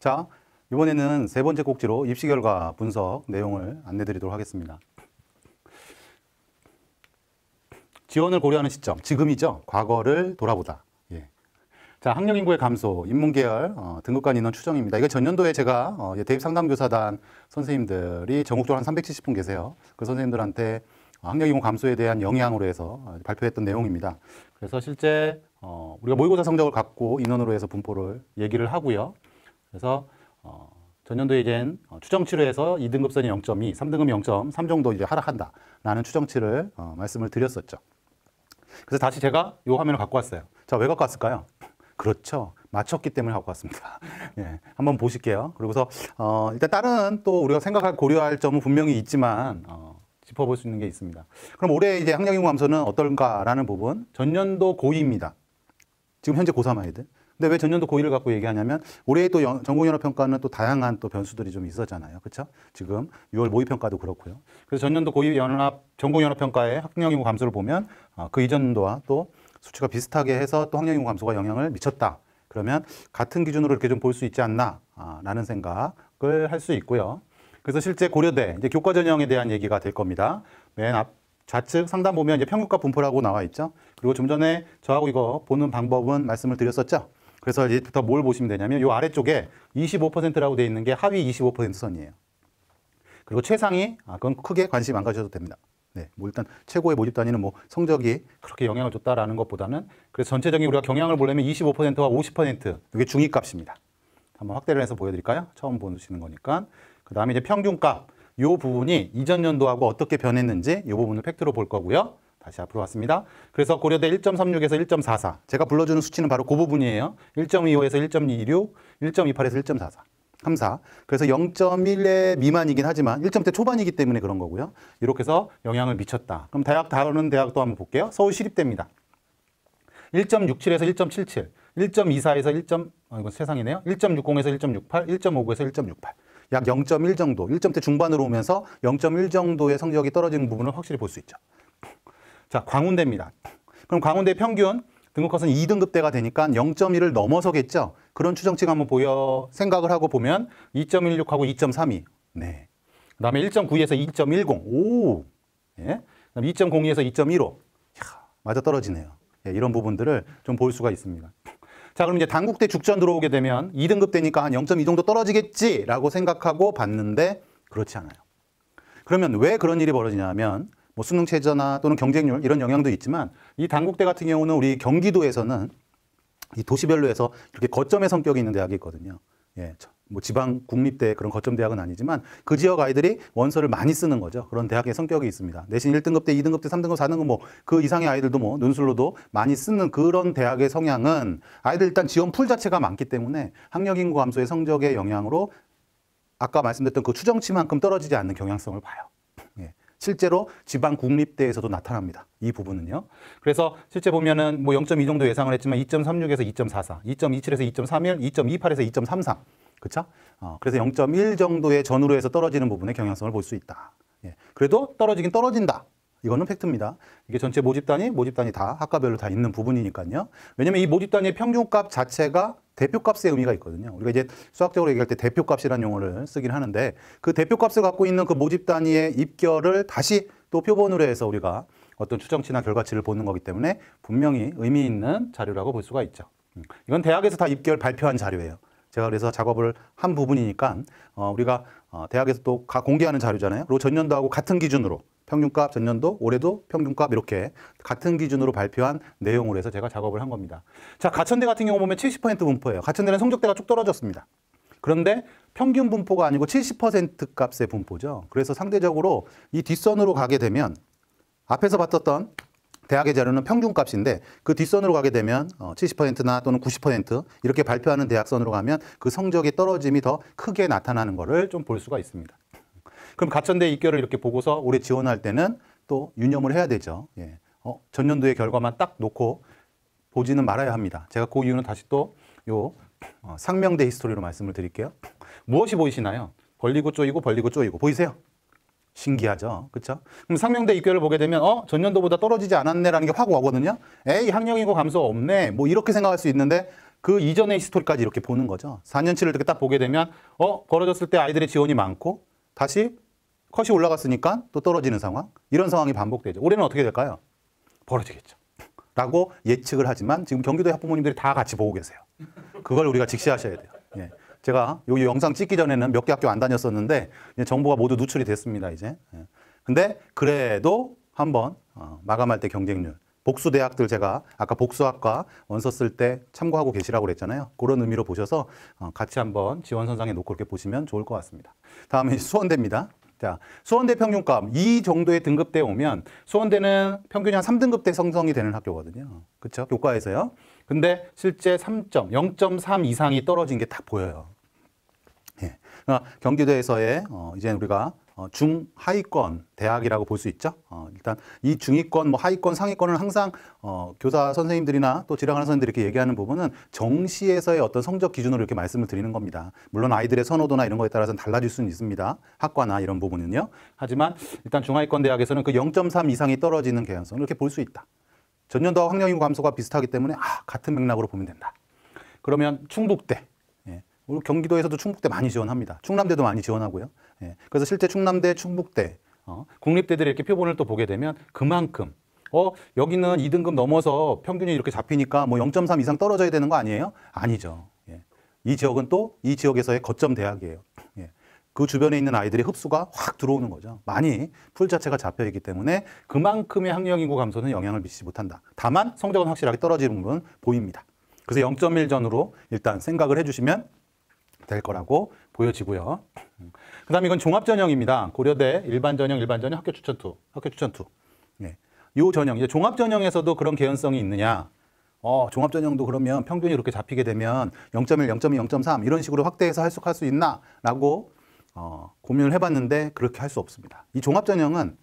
자, 이번에는 세 번째 꼭지로 입시 결과 분석 내용을 안내 드리도록 하겠습니다. 지원을 고려하는 시점, 지금이죠. 과거를 돌아보다. 예. 자, 학령 인구의 감소, 인문계열 등급간 인원 추정입니다. 이거 전년도에 제가 대입 상담교사단 선생님들이 전국적으로 한 370분 계세요. 그 선생님들한테 학령 인구 감소에 대한 영향으로 해서 발표했던 내용입니다. 그래서 실제 우리가 모의고사 성적을 갖고 인원으로 해서 분포를 얘기를 하고요. 그래서 전년도에 이젠 추정치로 해서 2등급선이 0.2, 3등급이 0.3 정도 이제 하락한다라는 추정치를 말씀을 드렸었죠. 그래서 다시 제가 이 화면을 갖고 왔어요. 자, 왜 갖고 왔을까요? 그렇죠. 맞췄기 때문에 갖고 왔습니다. 예, 한번 보실게요. 그리고서 일단 다른 또 우리가 생각할 고려할 점은 분명히 있지만 짚어볼 수 있는 게 있습니다. 그럼 올해 이제 학령 인구 감소는 어떨까라는 부분, 전년도 고2입니다. 지금 현재 고3 아이들. 근데 왜 전년도 고2를 갖고 얘기하냐면 올해 또 전국연합평가는 또 다양한 또 변수들이 좀 있었잖아요. 그렇죠? 지금 6월 모의평가도 그렇고요. 그래서 전년도 고2 전국연합평가의 학령 인구 감소를 보면 그 이전도와 또 수치가 비슷하게 해서 또 학령 인구 감소가 영향을 미쳤다. 그러면 같은 기준으로 이렇게 좀 볼 수 있지 않나 라는 생각을 할 수 있고요. 그래서 실제 고려대 이제 교과 전형에 대한 얘기가 될 겁니다. 맨 앞 좌측 상단 보면 이제 평균값 분포라고 나와 있죠. 그리고 좀 전에 저하고 이거 보는 방법은 말씀을 드렸었죠. 그래서 이제부터 뭘 보시면 되냐면 이 아래쪽에 25%라고 되어 있는 게 하위 25% 선이에요. 그리고 최상위 그건 크게 관심 안 가셔도 됩니다. 네, 뭐 일단 최고의 모집 단위는 뭐 성적이 그렇게 영향을 줬다라는 것보다는 그래서 전체적인 우리가 경향을 보려면 25%와 50% 이게 중위값입니다. 한번 확대를 해서 보여드릴까요? 처음 보시는 거니까. 그 다음에 이제 평균값 이 부분이 이전 연도하고 어떻게 변했는지 이 부분을 팩트로 볼 거고요. 다시 앞으로 왔습니다. 그래서 고려대 1.36에서 1.44. 제가 불러주는 수치는 바로 그 부분이에요. 1.25에서 1.26, 1.28에서 1.44. 34. 그래서 0.1의 미만이긴 하지만 1점대 초반이기 때문에 그런 거고요. 이렇게 해서 영향을 미쳤다. 그럼 다른 대학도 한번 볼게요. 서울시립대입니다. 1.67에서 1.77, 1.24에서 1. 이건 세상이네요. 1.60에서 1.68, 1.59에서 1.68. 약 0.1 정도, 1점대 중반으로 오면서 0.1 정도의 성적이 떨어지는 부분을 확실히 볼 수 있죠. 자, 광운대입니다. 그럼 광운대 평균 등급컷은 2등급대가 되니까 0.1을 넘어서겠죠. 그런 추정치가 한번 생각을 하고 보면 2.16하고 2.32. 네. 그 다음에 1.92에서 2.10. 오. 예. 2.02에서 2.15. 맞아 떨어지네요. 예, 이런 부분들을 좀 볼 수가 있습니다. 자, 그럼 이제 단국대 죽전 들어오게 되면 2등급대니까 한 0.2 정도 떨어지겠지라고 생각하고 봤는데 그렇지 않아요. 그러면 왜 그런 일이 벌어지냐면 뭐 수능 최저나 또는 경쟁률 이런 영향도 있지만 이 단국대 같은 경우는 우리 경기도에서는 이 도시별로 해서 이렇게 거점의 성격이 있는 대학이 있거든요. 예, 뭐 지방 국립대 그런 거점 대학은 아니지만 그 지역 아이들이 원서를 많이 쓰는 거죠. 그런 대학의 성격이 있습니다. 내신 1등급대, 2등급대, 3등급, 4등급 뭐 그 이상의 아이들도 뭐 눈술로도 많이 쓰는 그런 대학의 성향은 아이들 일단 지원 풀 자체가 많기 때문에 학력 인구 감소의 성적의 영향으로 아까 말씀드렸던 그 추정치만큼 떨어지지 않는 경향성을 봐요. 예. 실제로 지방 국립대에서도 나타납니다. 이 부분은요. 그래서 실제 보면은 뭐 0.2 정도 예상을 했지만 2.36에서 2.44, 2.27에서 2.31, 2.28에서 2.33. 그렇죠? 그래서 0.1 정도의 전후로 해서 떨어지는 부분의 경향성을 볼 수 있다. 예. 그래도 떨어지긴 떨어진다. 이거는 팩트입니다. 이게 전체 모집 단위 다 학과별로 다 있는 부분이니까요. 왜냐면 이 모집 단위의 평균값 자체가 대표값의 의미가 있거든요. 우리가 이제 수학적으로 얘기할 때 대표값이라는 용어를 쓰긴 하는데 그 대표값을 갖고 있는 그 모집 단위의 입결을 다시 또 표본으로 해서 우리가 어떤 추정치나 결과치를 보는 거기 때문에 분명히 의미 있는 자료라고 볼 수가 있죠. 이건 대학에서 다 입결 발표한 자료예요. 제가 그래서 작업을 한 부분이니까 우리가 대학에서 또 공개하는 자료잖아요. 그리고 전년도하고 같은 기준으로 평균값 전년도, 올해도 평균값 이렇게 같은 기준으로 발표한 내용으로 해서 제가 작업을 한 겁니다. 자, 가천대 같은 경우 보면 70% 분포예요. 가천대는 성적대가 쭉 떨어졌습니다. 그런데 평균 분포가 아니고 70% 값의 분포죠. 그래서 상대적으로 이 뒷선으로 가게 되면 앞에서 봤었던 대학의 자료는 평균값인데 그 뒷선으로 가게 되면 70%나 또는 90% 이렇게 발표하는 대학선으로 가면 그 성적의 떨어짐이 더 크게 나타나는 것을 좀 볼 수가 있습니다. 그럼 가천대 입결을 이렇게 보고서 올해 지원할 때는 또 유념을 해야 되죠. 예. 전년도의 결과만 딱 놓고 보지는 말아야 합니다. 제가 그 이유는 다시 또 요 상명대 히스토리로 말씀을 드릴게요. 무엇이 보이시나요? 벌리고 쪼이고 벌리고 쪼이고 보이세요? 신기하죠. 그렇죠? 그럼 상명대 입결을 보게 되면 전년도보다 떨어지지 않았네라는 게 확 오거든요. 에이, 학령 인구 감소 없네. 뭐 이렇게 생각할 수 있는데 그 이전의 히스토리까지 이렇게 보는 거죠. 4년치를 이렇게 딱 보게 되면 벌어졌을 때 아이들의 지원이 많고 다시 컷이 올라갔으니까 또 떨어지는 상황. 이런 상황이 반복되죠. 올해는 어떻게 될까요? 벌어지겠죠. 라고 예측을 하지만 지금 경기도의 학부모님들이 다 같이 보고 계세요. 그걸 우리가 직시하셔야 돼요. 예. 제가 여기 영상 찍기 전에는 몇 개 학교 안 다녔었는데 이제 정보가 모두 누출이 됐습니다. 이제. 예. 근데 그래도 한번 마감할 때 경쟁률. 복수 대학들 제가 아까 복수학과 원서 쓸 때 참고하고 계시라고 그랬잖아요. 그런 의미로 보셔서 같이 한번 지원선상에 놓고 이렇게 보시면 좋을 것 같습니다. 다음에 수원대입니다. 자, 수원대 평균값 이 정도의 등급대에 오면 수원대는 평균이 한 3등급대 형성이 되는 학교거든요. 그렇죠? 교과에서요. 근데 실제 0.3 이상이 떨어진 게 딱 보여요. 예. 그러니까 경기도에서의 이제 우리가 중하위권 대학이라고 볼 수 있죠. 일단 이 중위권, 뭐 하위권, 상위권은 항상 교사 선생님들이나 또 지령하는 선생님들이 이렇게 얘기하는 부분은 정시에서의 어떤 성적 기준으로 이렇게 말씀을 드리는 겁니다. 물론 아이들의 선호도나 이런 거에 따라서는 달라질 수는 있습니다. 학과나 이런 부분은요. 하지만 일단 중하위권 대학에서는 그 0.3 이상이 떨어지는 개연성을 이렇게 볼 수 있다. 전년도와 학령인구 감소가 비슷하기 때문에 같은 맥락으로 보면 된다. 그러면 충북대. 우리 경기도에서도 충북대 많이 지원합니다. 충남대도 많이 지원하고요. 예. 그래서 실제 충남대, 충북대, 국립대들이 이렇게 표본을 또 보게 되면 그만큼 여기는 2등급 넘어서 평균이 이렇게 잡히니까 뭐 0.3 이상 떨어져야 되는 거 아니에요? 아니죠. 예. 이 지역은 또 이 지역에서의 거점 대학이에요. 예. 그 주변에 있는 아이들의 흡수가 확 들어오는 거죠. 많이 풀 자체가 잡혀있기 때문에 그만큼의 학령인구 감소는 영향을 미치지 못한다. 다만 성적은 확실하게 떨어지는 건 보입니다. 그래서 0.1 전후로 일단 생각을 해주시면 될 거라고 보여지고요. 그 다음에 이건 종합전형입니다. 고려대 일반전형, 일반전형, 학교추천2. 학교추천2. 예. 이 전형, 이제 종합전형에서도 그런 개연성이 있느냐. 종합전형도 그러면 평균이 이렇게 잡히게 되면 0.1, 0.2, 0.3 이런 식으로 확대해서 해석할 수 있나? 라고 고민을 해봤는데 그렇게 할 수 없습니다. 이 종합전형은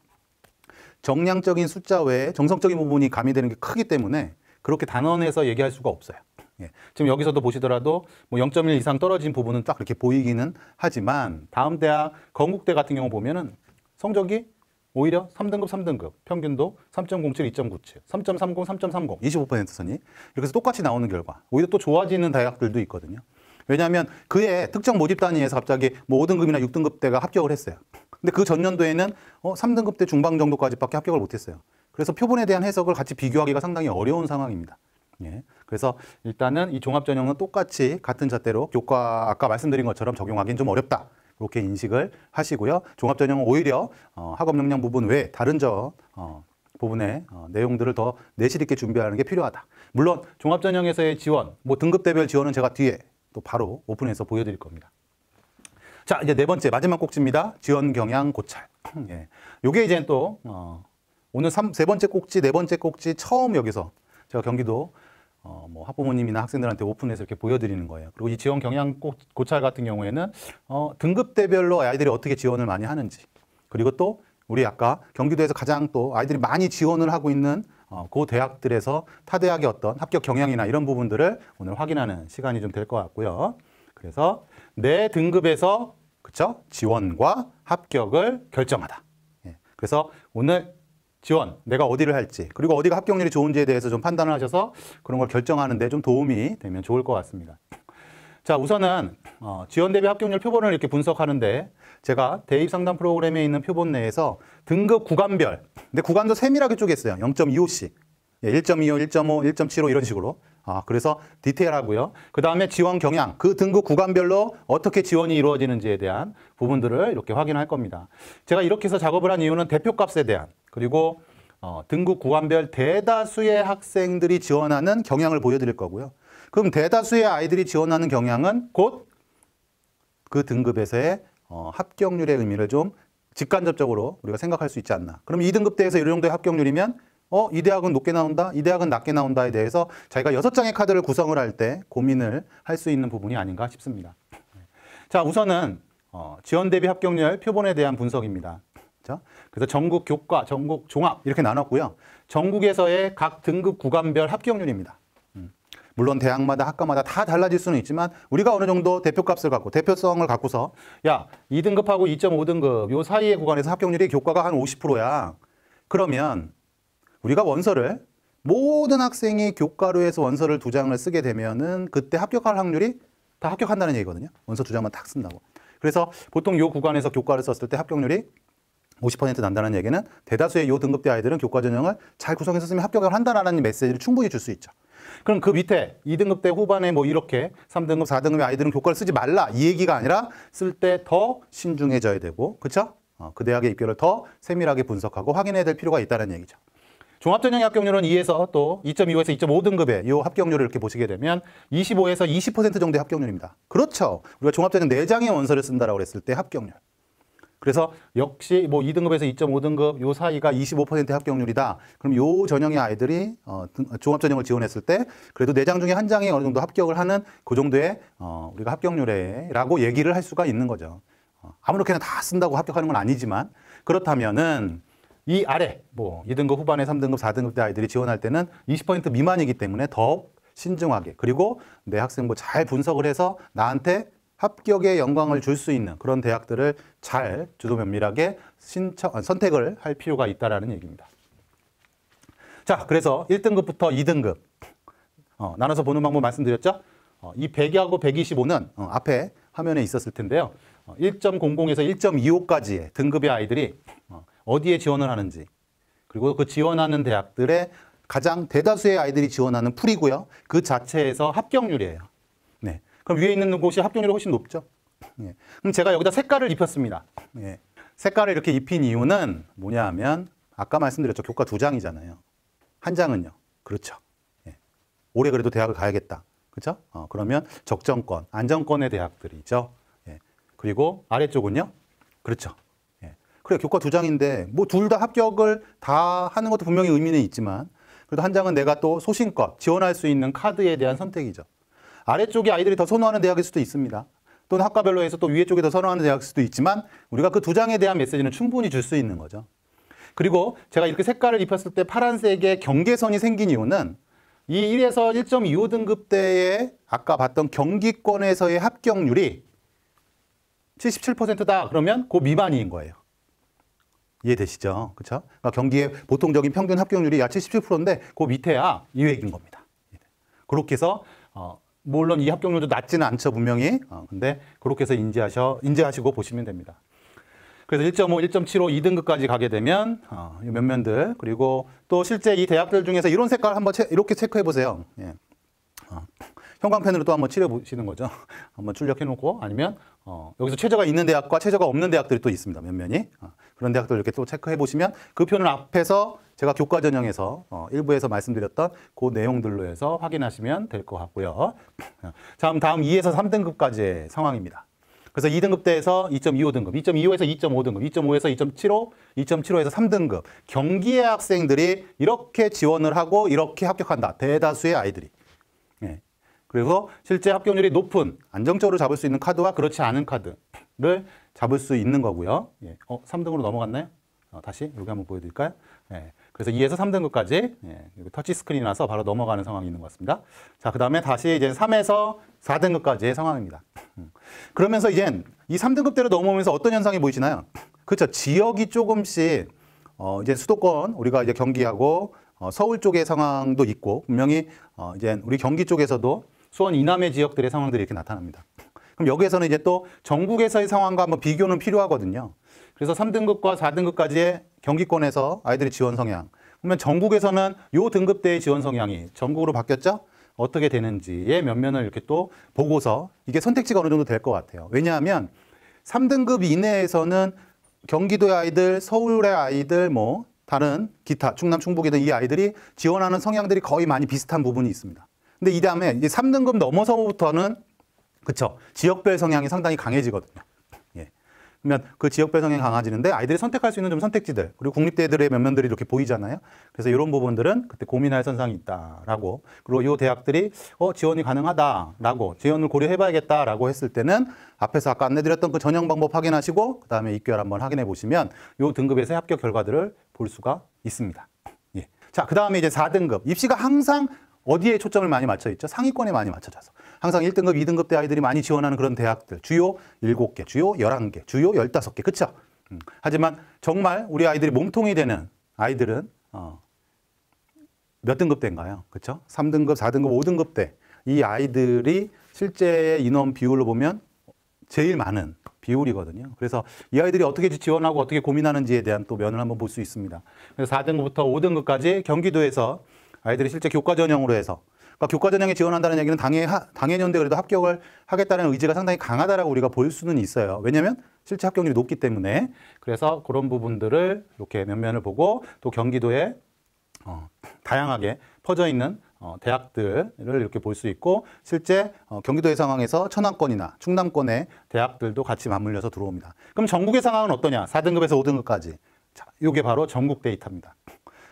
정량적인 숫자 외에 정성적인 부분이 가미되는 게 크기 때문에 그렇게 단언해서 얘기할 수가 없어요. 예. 지금 여기서도 보시더라도 뭐 0.1 이상 떨어진 부분은 딱 이렇게 보이기는 하지만 다음 대학 건국대 같은 경우 보면은 성적이 오히려 3등급, 3등급 평균도 3.07, 2.97, 3.30, 3.30, 25% 선이 이렇게 해서 똑같이 나오는 결과 오히려 또 좋아지는 대학들도 있거든요. 왜냐하면 그해 특정 모집 단위에서 갑자기 뭐 5등급이나 6등급대가 합격을 했어요. 근데 그 전년도에는 3등급대 중반 정도까지밖에 합격을 못했어요. 그래서 표본에 대한 해석을 같이 비교하기가 상당히 어려운 상황입니다. 예. 그래서 일단은 이 종합전형은 똑같이 같은 잣대로 교과 아까 말씀드린 것처럼 적용하기는 좀 어렵다. 그렇게 인식을 하시고요. 종합전형은 오히려 학업 역량 부분 외에 다른 부분의 내용들을 더 내실 있게 준비하는 게 필요하다. 물론 종합전형에서의 지원, 뭐 등급대별 지원은 제가 뒤에 또 바로 오픈해서 보여드릴 겁니다. 자, 이제 네 번째 마지막 꼭지입니다. 지원 경향 고찰. 예. 요게 이제 또 오늘 세 번째 꼭지, 네 번째 꼭지 처음 여기서 제가 경기도 뭐 학부모님이나 학생들한테 오픈해서 이렇게 보여드리는 거예요. 그리고 이 지원 경향 고찰 같은 경우에는 등급대별로 아이들이 어떻게 지원을 많이 하는지, 그리고 또 우리 아까 경기도에서 가장 또 아이들이 많이 지원을 하고 있는 그 대학들에서 타 대학의 어떤 합격 경향이나 이런 부분들을 오늘 확인하는 시간이 좀 될 것 같고요. 그래서 내 등급에서 그쵸? 지원과 합격을 결정하다. 예. 그래서 오늘 지원, 내가 어디를 할지, 그리고 어디가 합격률이 좋은지에 대해서 좀 판단을 하셔서 그런 걸 결정하는 데 좀 도움이 되면 좋을 것 같습니다. 자, 우선은 지원 대비 합격률 표본을 이렇게 분석하는데 제가 대입 상담 프로그램에 있는 표본 내에서 등급 구간별, 근데 구간도 세밀하게 쪼갰어요. 0.25씩. 1.25, 1.5, 1.75 이런 식으로. 그래서 디테일하고요. 그 다음에 지원 경향, 그 등급 구간별로 어떻게 지원이 이루어지는지에 대한 부분들을 이렇게 확인할 겁니다. 제가 이렇게 해서 작업을 한 이유는 대표값에 대한, 그리고 등급 구간별 대다수의 학생들이 지원하는 경향을 보여드릴 거고요. 그럼 대다수의 아이들이 지원하는 경향은 곧 그 등급에서의 합격률의 의미를 좀 직간접적으로 우리가 생각할 수 있지 않나. 그럼 2등급대에서 이 정도의 합격률이면 이 대학은 높게 나온다, 이 대학은 낮게 나온다에 대해서 자기가 6장의 카드를 구성을 할 때 고민을 할 수 있는 부분이 아닌가 싶습니다. 자, 우선은 지원 대비 합격률 표본에 대한 분석입니다. 그래서 전국 교과, 전국 종합 이렇게 나눴고요. 전국에서의 각 등급 구간별 합격률입니다. 물론 대학마다 학과마다 다 달라질 수는 있지만 우리가 어느 정도 대표값을 갖고 대표성을 갖고서 야, 2등급하고 2.5등급 요 사이의 구간에서 합격률이 교과가 한 50%야. 그러면 우리가 원서를 모든 학생이 교과로에서 원서를 2장을 쓰게 되면은 그때 합격할 확률이 다 합격한다는 얘기거든요. 원서 2장만 딱 쓴다고. 그래서 보통 요 구간에서 교과를 썼을 때 합격률이 50% 난다는 얘기는 대다수의 요 등급대 아이들은 교과 전형을 잘 구성해서 쓰면 합격을 한다는 메시지를 충분히 줄 수 있죠. 그럼 그 밑에 2등급대 후반에 뭐 이렇게 3등급, 4등급의 아이들은 교과를 쓰지 말라 이 얘기가 아니라 쓸 때 더 신중해져야 되고, 그렇죠? 그 대학의 입결을 더 세밀하게 분석하고 확인해야 될 필요가 있다는 얘기죠. 종합전형의 합격률은 2에서 또 2.25에서 2.5등급의 이 합격률을 이렇게 보시게 되면 25에서 20% 정도의 합격률입니다. 그렇죠. 우리가 종합전형 4장의 원서를 쓴다라고 했을 때 합격률. 그래서 역시 뭐 2등급에서 2.5등급 요 사이가 25%의 합격률이다. 그럼 요 전형의 아이들이 종합전형을 지원했을 때 그래도 4장 중에 1장이 어느 정도 합격을 하는 그 정도의 우리가 합격률이라고 얘기를 할 수가 있는 거죠. 아무렇게나 다 쓴다고 합격하는 건 아니지만, 그렇다면은 이 아래 뭐 2등급 후반에 3등급, 4등급 대 아이들이 지원할 때는 20% 미만이기 때문에 더 신중하게, 그리고 내 학생부 잘 분석을 해서 나한테 합격의 영광을 줄 수 있는 그런 대학들을 잘 주도 면밀하게 선택을 할 필요가 있다는 얘기입니다. 자, 그래서 1등급부터 2등급 나눠서 보는 방법 말씀드렸죠? 이 100하고 125는 앞에 화면에 있었을 텐데요. 1.00에서 1.25까지의 등급의 아이들이 어디에 지원을 하는지, 그리고 그 지원하는 대학들의 가장 대다수의 아이들이 지원하는 풀이고요. 그 자체에서 합격률이에요. 네. 그럼 위에 있는 곳이 합격률이 훨씬 높죠. 예. 그럼 제가 여기다 색깔을 입혔습니다. 예. 색깔을 이렇게 입힌 이유는 뭐냐 하면 아까 말씀드렸죠. 교과 2장이잖아요. 1장은요. 그렇죠. 예. 올해 그래도 대학을 가야겠다. 그렇죠? 그러면 적정권, 안정권의 대학들이죠. 예. 그리고 아래쪽은요. 그렇죠. 예. 그래, 교과 2장인데 뭐 둘 다 합격을 다 하는 것도 분명히 의미는 있지만 그래도 1장은 내가 또 소신껏 지원할 수 있는 카드에 대한 선택이죠. 아래쪽에 아이들이 더 선호하는 대학일 수도 있습니다. 또는 학과별로 해서 또 위에 쪽에 더 선호하는 대학일 수도 있지만 우리가 그 2장에 대한 메시지는 충분히 줄 수 있는 거죠. 그리고 제가 이렇게 색깔을 입혔을 때 파란색의 경계선이 생긴 이유는 이 1에서 1.25등급대의 아까 봤던 경기권에서의 합격률이 77%다. 그러면 그 미만인 거예요. 이해되시죠? 그렇죠? 그러니까 경기의 보통적인 평균 합격률이 약 77%인데 그 밑에야 이 얘기인 겁니다. 그렇게 해서 물론 이 합격률도 낮지는 않죠, 분명히. 근데 그렇게 해서 인지하시고 보시면 됩니다. 그래서 1.5, 1.75, 2등급까지 가게 되면 몇 면들, 그리고 또 실제 이 대학들 중에서 이런 색깔 한번 이렇게 체크해 보세요. 예. 형광펜으로 또 한번 칠해 보시는 거죠. 한번 출력해 놓고, 아니면 여기서 최저가 있는 대학과 최저가 없는 대학들이 또 있습니다, 몇 면이. 그런 대학들 이렇게 또 체크해 보시면 그 표는 앞에서 제가 교과 전형에서 일부에서 말씀드렸던 그 내용들로 해서 확인하시면 될 것 같고요. 다음 2에서 3등급까지의 상황입니다. 그래서 2등급대에서 2.25등급, 2.25에서 2.5등급, 2.5에서 2.75, 2.75에서 3등급. 경기의 학생들이 이렇게 지원을 하고 이렇게 합격한다. 대다수의 아이들이. 예. 그래서 실제 합격률이 높은, 안정적으로 잡을 수 있는 카드와 그렇지 않은 카드를 잡을 수 있는 거고요. 예. 3등으로 넘어갔나요? 다시 여기 한번 보여드릴까요? 예. 그래서 2에서 3등급까지 터치 스크린이 나서 바로 넘어가는 상황이 있는 것 같습니다. 자, 그 다음에 다시 이제 3에서 4등급까지의 상황입니다. 그러면서 이제 이 3등급대로 넘어오면서 어떤 현상이 보이시나요? 그렇죠. 지역이 조금씩 이제 수도권 우리가 이제 경기하고 서울 쪽의 상황도 있고 분명히 이제 우리 경기 쪽에서도 수원 이남의 지역들의 상황들이 이렇게 나타납니다. 그럼 여기에서는 이제 또 전국에서의 상황과 한번 비교는 필요하거든요. 그래서 3등급과 4등급까지의 경기권에서 아이들의 지원 성향. 그러면 전국에서는 요 등급대의 지원 성향이 전국으로 바뀌었죠? 어떻게 되는지의 면면을 이렇게 또 보고서 이게 선택지가 어느 정도 될 것 같아요. 왜냐하면 3등급 이내에서는 경기도의 아이들, 서울의 아이들, 뭐 다른 기타 충남, 충북이든 이 아이들이 지원하는 성향들이 거의 많이 비슷한 부분이 있습니다. 근데 이 다음에 이제 3등급 넘어서부터는 그쵸, 지역별 성향이 상당히 강해지거든요. 예. 그러면 그 지역별 성향이 강해지는데 아이들이 선택할 수 있는 좀 선택지들, 그리고 국립대들의 면면들이 이렇게 보이잖아요. 그래서 이런 부분들은 그때 고민할 선상이 있다라고, 그리고 이 대학들이 지원이 가능하다라고, 지원을 고려해봐야겠다라고 했을 때는 앞에서 아까 안내드렸던 그 전형 방법 확인하시고 그 다음에 입결 한번 확인해 보시면 이 등급에서의 합격 결과들을 볼 수가 있습니다. 예. 자, 그 다음에 이제 4등급. 입시가 항상 어디에 초점을 많이 맞춰 있죠? 상위권에 많이 맞춰져서. 항상 1등급, 2등급 대 아이들이 많이 지원하는 그런 대학들. 주요 7개, 주요 11개, 주요 15개. 그쵸? 하지만 정말 우리 아이들이 몸통이 되는 아이들은 몇 등급대인가요? 그렇죠? 3등급, 4등급, 5등급대. 이 아이들이 실제 인원 비율로 보면 제일 많은 비율이거든요. 그래서 이 아이들이 어떻게 지원하고 어떻게 고민하는지에 대한 또 면을 한번 볼 수 있습니다. 그래서 4등급부터 5등급까지 경기도에서 아이들이 실제 교과 전형으로 해서, 그러니까 교과 전형에 지원한다는 얘기는 당해년대 그래도 합격을 하겠다는 의지가 상당히 강하다라고 우리가 볼 수는 있어요. 왜냐하면 실제 합격률이 높기 때문에. 그래서 그런 부분들을 이렇게 면면을 보고 또 경기도에 다양하게 퍼져 있는 대학들을 이렇게 볼 수 있고, 실제 경기도의 상황에서 천안권이나 충남권의 대학들도 같이 맞물려서 들어옵니다. 그럼 전국의 상황은 어떠냐? 4등급에서 5등급까지. 자, 이게 바로 전국 데이터입니다.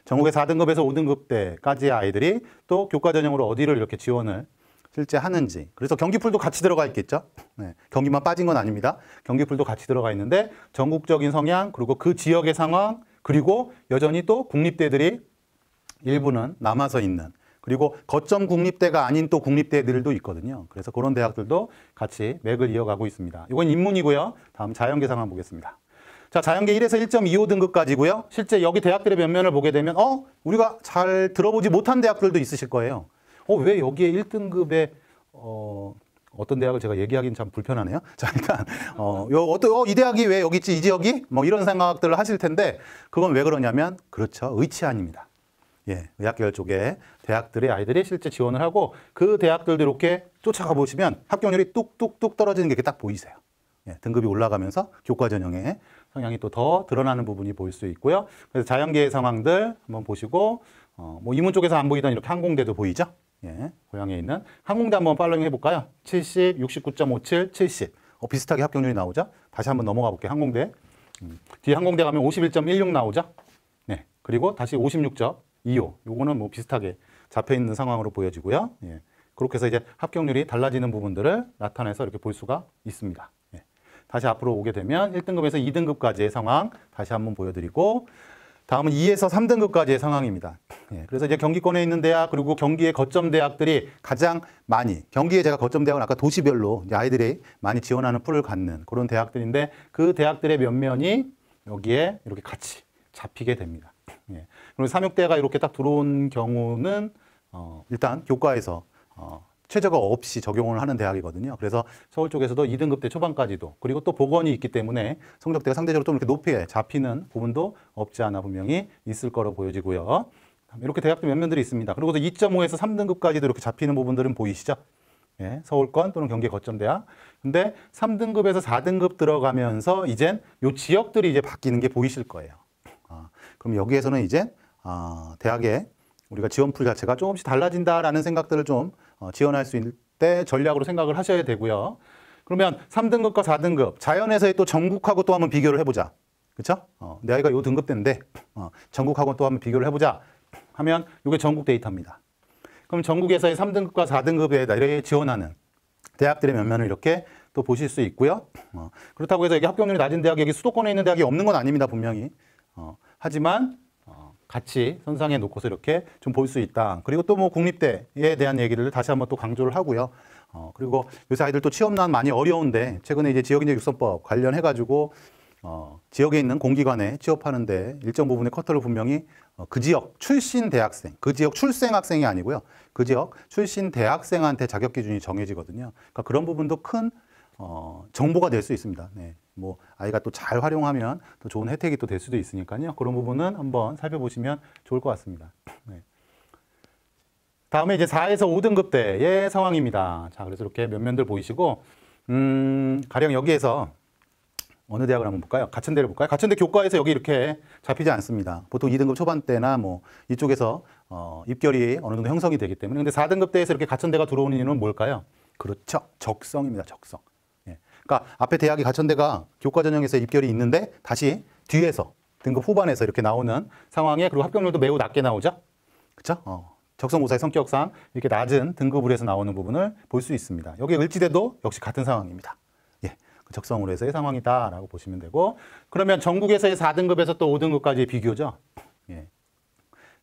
전국의 4등급에서 5등급 때까지의 아이들이 또 교과 전형으로 어디를 이렇게 지원을 실제 하는지. 그래서 경기풀도 같이 들어가 있겠죠. 네, 경기만 빠진 건 아닙니다. 경기풀도 같이 들어가 있는데 전국적인 성향, 그리고 그 지역의 상황, 그리고 여전히 또 국립대들이 일부는 남아서 있는, 그리고 거점 국립대가 아닌 또 국립대들도 있거든요. 그래서 그런 대학들도 같이 맥을 이어가고 있습니다. 이건 인문이고요. 다음 자연계 상황 보겠습니다. 자, 자연계 1에서 1.25등급까지고요. 실제 여기 대학들의 면면을 보게 되면 우리가 잘 들어보지 못한 대학들도 있으실 거예요. 왜 여기에 1등급에 어떤 대학을 제가 얘기하기는 참 불편하네요. 자, 일단 이 대학이 왜 여기 있지, 이 지역이? 뭐 이런 생각들을 하실 텐데, 그건 왜 그러냐면, 그렇죠, 의치안입니다. 예, 의학계열 쪽에 대학들의 아이들이 실제 지원을 하고, 그 대학들도 이렇게 쫓아가 보시면 합격률이 뚝뚝뚝 떨어지는 게 이렇게 딱 보이세요. 예, 등급이 올라가면서 교과 전형에 성향이 또 더 드러나는 부분이 보일 수 있고요. 그래서 자연계의 상황들 한번 보시고, 뭐 이문 쪽에서 안 보이던 이렇게 항공대도 보이죠? 예, 고향에 있는 항공대 한번 팔로잉 해볼까요? 70, 69.57, 70. 비슷하게 합격률이 나오죠? 다시 한번 넘어가 볼게요. 항공대. 뒤에 항공대 가면 51.16 나오죠? 네, 그리고 다시 56.25. 요거는 뭐 비슷하게 잡혀 있는 상황으로 보여지고요. 예, 그렇게 해서 이제 합격률이 달라지는 부분들을 나타내서 이렇게 볼 수가 있습니다. 예. 다시 앞으로 오게 되면 1등급에서 2등급까지의 상황 다시 한번 보여드리고, 다음은 2에서 3등급까지의 상황입니다. 예, 그래서 이제 경기권에 있는 대학, 그리고 경기의 거점 대학들이 가장 많이, 경기에 제가 거점 대학은 아까 도시별로 이제 아이들이 많이 지원하는 풀을 갖는 그런 대학들인데, 그 대학들의 면면이 여기에 이렇게 같이 잡히게 됩니다. 예, 그리고 삼육대가 이렇게 딱 들어온 경우는 일단 교과에서 최저가 없이 적용을 하는 대학이거든요. 그래서 서울 쪽에서도 2등급대 초반까지도, 그리고 또 복원이 있기 때문에 성적대가 상대적으로 좀 이렇게 높게 잡히는 부분도 없지 않아 분명히 있을 거로 보여지고요. 이렇게 대학들 면면들이 있습니다. 그리고 또 2.5에서 3등급까지도 이렇게 잡히는 부분들은 보이시죠? 예, 서울권 또는 경기 거점대학. 근데 3등급에서 4등급 들어가면서 이젠 요 지역들이 이제 바뀌는 게 보이실 거예요. 그럼 여기에서는 이제 대학의 우리가 지원풀 자체가 조금씩 달라진다라는 생각들을 좀 지원할 수 있을 때 전략으로 생각을 하셔야 되고요. 그러면 3등급과 4등급, 자연에서의 또 전국하고 또 한번 비교를 해보자. 그렇죠? 내 아이가 요 등급대인데 전국하고 또 한번 비교를 해보자 하면 이게 전국 데이터입니다. 그럼 전국에서의 3등급과 4등급에 지원하는 대학들의 면면을 이렇게 또 보실 수 있고요. 그렇다고 해서 여기 합격률이 낮은 대학이 여기 수도권에 있는 대학이 없는 건 아닙니다, 분명히. 하지만 같이 선상에 놓고서 이렇게 좀 볼 수 있다. 그리고 또 뭐 국립대에 대한 얘기를 다시 한번 또 강조를 하고요. 그리고 요새 아이들 또 취업난 많이 어려운데, 최근에 이제 지역인재 육성법 관련해가지고 지역에 있는 공기관에 취업하는데 일정 부분의 커터를 분명히 그 지역 출신 대학생, 그 지역 출생 학생이 아니고요. 그 지역 출신 대학생한테 자격 기준이 정해지거든요. 그러니까 그런 부분도 큰 정보가 될 수 있습니다. 네. 뭐 아이가 또 잘 활용하면 또 좋은 혜택이 또 될 수도 있으니까요. 그런 부분은 한번 살펴보시면 좋을 것 같습니다. 네. 다음에 이제 4에서 5등급 대의 상황입니다. 자, 그래서 이렇게 면면들 보이시고, 가령 여기에서 어느 대학을 한번 볼까요? 가천대를 볼까요? 가천대 교과에서 여기 이렇게 잡히지 않습니다. 보통 2등급 초반대나 뭐 이쪽에서 입결이 어느 정도 형성이 되기 때문에. 근데 4등급 대에서 이렇게 가천대가 들어오는 이유는 뭘까요? 그렇죠. 적성입니다. 적성. 예. 그러니까 앞에 대학이 가천대가 교과 전형에서 입결이 있는데 다시 뒤에서 등급 후반에서 이렇게 나오는 상황에, 그리고 합격률도 매우 낮게 나오죠. 그렇죠? 적성고사의 성격상 이렇게 낮은 등급으로 해서 나오는 부분을 볼 수 있습니다. 여기 을지대도 역시 같은 상황입니다. 예. 적성으로 해서의 상황이다라고 보시면 되고, 그러면 전국에서의 4등급에서 또 5등급까지의 비교죠. 예.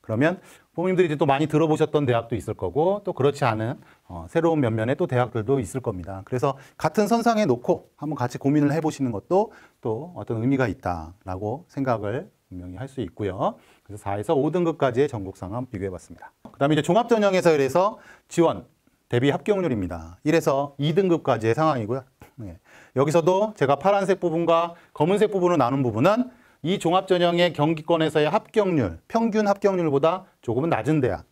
그러면 부모님들이 이제 또 많이 들어보셨던 대학도 있을 거고, 또 그렇지 않은 새로운 면면의 또 대학들도 있을 겁니다. 그래서 같은 선상에 놓고 한번 같이 고민을 해보시는 것도 또 어떤 의미가 있다라고 생각을 분명히 할 수 있고요. 그래서 4에서 5등급까지의 전국 상황 비교해 봤습니다. 그 다음에 이제 종합전형에서 이래서 지원 대비 합격률입니다. 1에서 2등급까지의 상황이고요. 네. 여기서도 제가 파란색 부분과 검은색 부분으로 나눈 부분은 이 종합전형의 경기권에서의 합격률, 평균 합격률보다 조금은 낮은 대학.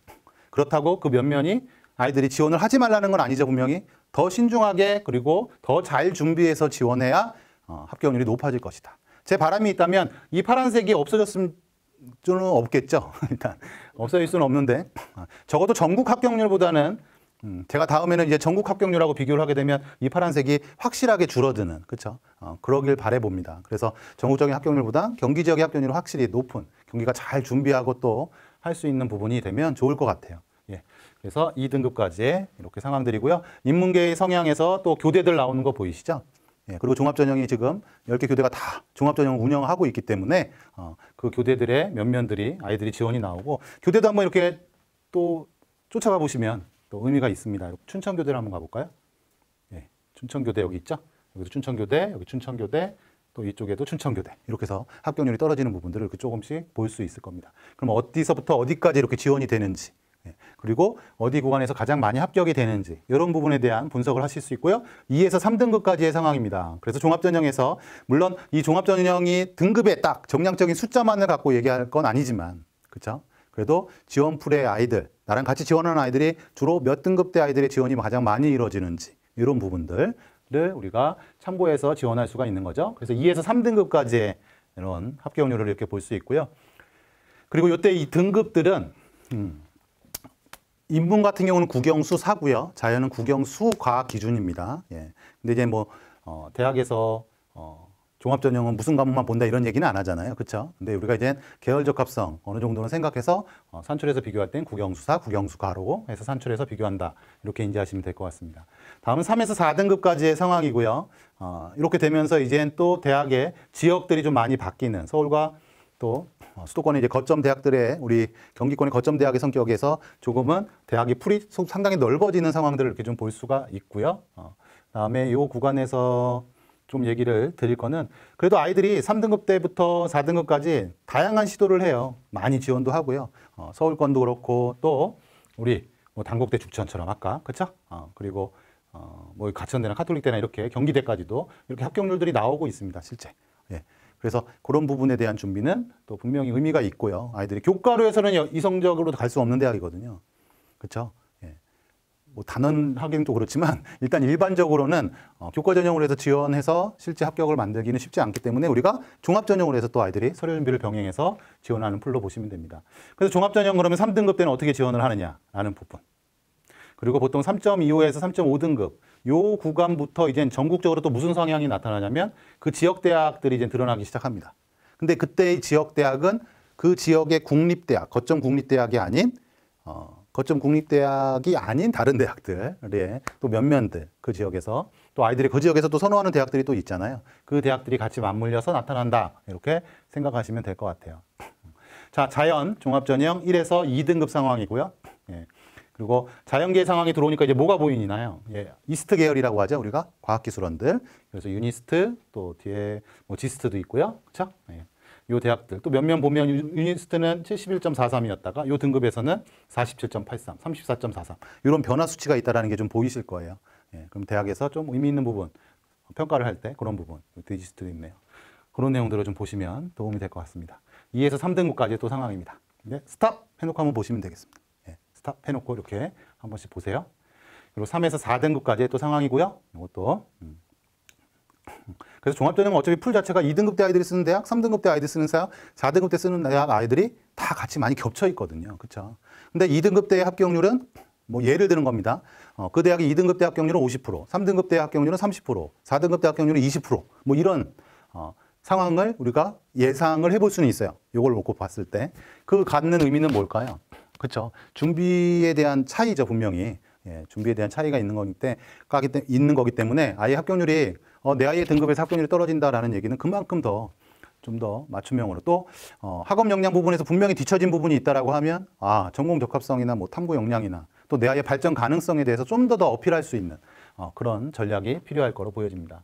그렇다고 그 면면이 아이들이 지원을 하지 말라는 건 아니죠, 분명히. 더 신중하게 그리고 더 잘 준비해서 지원해야 합격률이 높아질 것이다. 제 바람이 있다면 이 파란색이 없어졌으면 좀 없겠죠. 일단 없어질 수는 없는데 적어도 전국 합격률보다는 제가 다음에는 이제 전국 합격률하고 비교를 하게 되면 이 파란색이 확실하게 줄어드는, 그렇죠? 그러길 바라봅니다. 그래서 전국적인 합격률보다 경기 지역의 합격률이 확실히 높은, 경기가 잘 준비하고 또 할 수 있는 부분이 되면 좋을 것 같아요. 예. 그래서 2등급까지의 이렇게 상황들이고요. 인문계의 성향에서 또 교대들 나오는 거 보이시죠? 예. 그리고 종합전형이 지금 10개 교대가 다 종합전형을 운영하고 있기 때문에 그 교대들의 면면들이 아이들이 지원이 나오고, 교대도 한번 이렇게 또 쫓아가 보시면 또 의미가 있습니다. 춘천교대를 한번 가볼까요? 예, 춘천교대 여기 있죠? 여기도 춘천교대, 여기 춘천교대, 또 이쪽에도 춘천교대. 이렇게 해서 합격률이 떨어지는 부분들을 이렇게 조금씩 볼 수 있을 겁니다. 그럼 어디서부터 어디까지 이렇게 지원이 되는지, 예, 그리고 어디 구간에서 가장 많이 합격이 되는지, 이런 부분에 대한 분석을 하실 수 있고요. 2에서 3등급까지의 상황입니다. 그래서 종합전형에서 물론 이 종합전형이 등급에 딱 정량적인 숫자만을 갖고 얘기할 건 아니지만, 그렇죠? 그래도 지원풀의 아이들, 나랑 같이 지원하는 아이들이 주로 몇 등급대 아이들의 지원이 가장 많이 이루어지는지, 이런 부분들을 우리가 참고해서 지원할 수가 있는 거죠. 그래서 2에서 3등급까지의 이런 합격률을 이렇게 볼 수 있고요. 그리고 이때 이 등급들은 인문 같은 경우는 국영수 4고요. 자연은 국영수 과 기준입니다. 예. 근데 이제 뭐 대학에서 종합전형은 무슨 과목만 본다 이런 얘기는 안 하잖아요. 그렇죠? 근데 우리가 이제 계열적 합성 어느 정도는 생각해서 산출해서 비교할 땐 국영수사, 국영수과로 해서 산출해서 비교한다. 이렇게 인지하시면 될 것 같습니다. 다음은 3에서 4등급까지의 상황이고요. 이렇게 되면서 이젠 또 대학의 지역들이 좀 많이 바뀌는, 서울과 또 수도권의 이제 거점 대학들의, 우리 경기권의 거점 대학의 성격에서 조금은 대학의 풀이 상당히 넓어지는 상황들을 이렇게 좀 볼 수가 있고요. 다음에 이 구간에서 좀 얘기를 드릴 거는, 그래도 아이들이 3등급 때부터 4등급까지 다양한 시도를 해요. 많이 지원도 하고요. 서울권도 그렇고, 또 우리 뭐 단국대 죽천처럼 아까, 그쵸? 그리고 뭐 가천대나 카톨릭대나 이렇게 경기대까지도 이렇게 합격률들이 나오고 있습니다. 실제. 예. 그래서 그런 부분에 대한 준비는 또 분명히 의미가 있고요. 아이들이 교과로에서는 이성적으로 갈 수 없는 대학이거든요. 그렇죠? 뭐 단원하기는 또 그렇지만 일단 일반적으로는 교과 전형으로 해서 지원해서 실제 합격을 만들기는 쉽지 않기 때문에 우리가 종합 전형으로 해서 또 아이들이 서류 준비를 병행해서 지원하는 풀로 보시면 됩니다. 그래서 종합 전형 그러면 3등급 때는 어떻게 지원을 하느냐라는 부분. 그리고 보통 3.25에서 3.5등급 요 구간부터 이제 전국적으로 또 무슨 성향이 나타나냐면 그 지역 대학들이 이제 드러나기 시작합니다. 근데 그때의 지역 대학은 그 지역의 국립대학, 거점 국립대학이 아닌 거점 국립대학이 아닌 다른 대학들의 또 면면들, 그 지역에서 또 아이들이 그 지역에서 또 선호하는 대학들이 또 있잖아요. 그 대학들이 같이 맞물려서 나타난다. 이렇게 생각하시면 될 것 같아요. 자, 자연 종합전형 1에서 2등급 상황이고요. 예. 그리고 자연계 상황이 들어오니까 이제 뭐가 보이나요? 예. 이스트 계열이라고 하죠. 우리가 과학기술원들. 그래서 유니스트, 또 뒤에 뭐 지스트도 있고요. 그렇죠? 예. 요 대학들 또 몇몇 보면 유니스트는 71.43이었다가 요 등급에서는 47.83, 34.43 이런 변화 수치가 있다는 게 좀 보이실 거예요. 예, 그럼 대학에서 좀 의미 있는 부분, 평가를 할 때 그런 부분, 디지스트도 있네요. 그런 내용들을 좀 보시면 도움이 될 것 같습니다. 2에서 3등급까지 또 상황입니다. 네, 스탑 해놓고 한번 보시면 되겠습니다. 예, 스탑 해놓고 이렇게 한 번씩 보세요. 그리고 3에서 4등급까지 또 상황이고요. 이것도 그래서 종합전형은 어차피 풀 자체가 2등급 대 아이들이 쓰는 대학, 3등급 대 아이들이 쓰는 대학, 4등급 대 쓰는 대학 아이들이 다 같이 많이 겹쳐 있거든요. 그렇죠? 근데 2등급 대의 합격률은 뭐 예를 드는 겁니다. 그 대학의 2등급 대 합격률은 50%, 3등급 대 합격률은 30%, 4등급 대 합격률은 20%. 뭐 이런 상황을 우리가 예상을 해볼 수는 있어요. 이걸 놓고 봤을 때. 그 갖는 의미는 뭘까요? 그렇죠? 준비에 대한 차이죠, 분명히. 예, 준비에 대한 차이가 있는 거기 때문에 아이의 합격률이 내 아이의 등급에서 합격률이 떨어진다라는 얘기는 그만큼 좀 더 맞춤형으로 또 학업 역량 부분에서 분명히 뒤처진 부분이 있다라고 하면 전공 적합성이나 뭐 탐구 역량이나 또 내 아이의 발전 가능성에 대해서 좀 더 어필할 수 있는 그런 전략이 필요할 거로 보여집니다.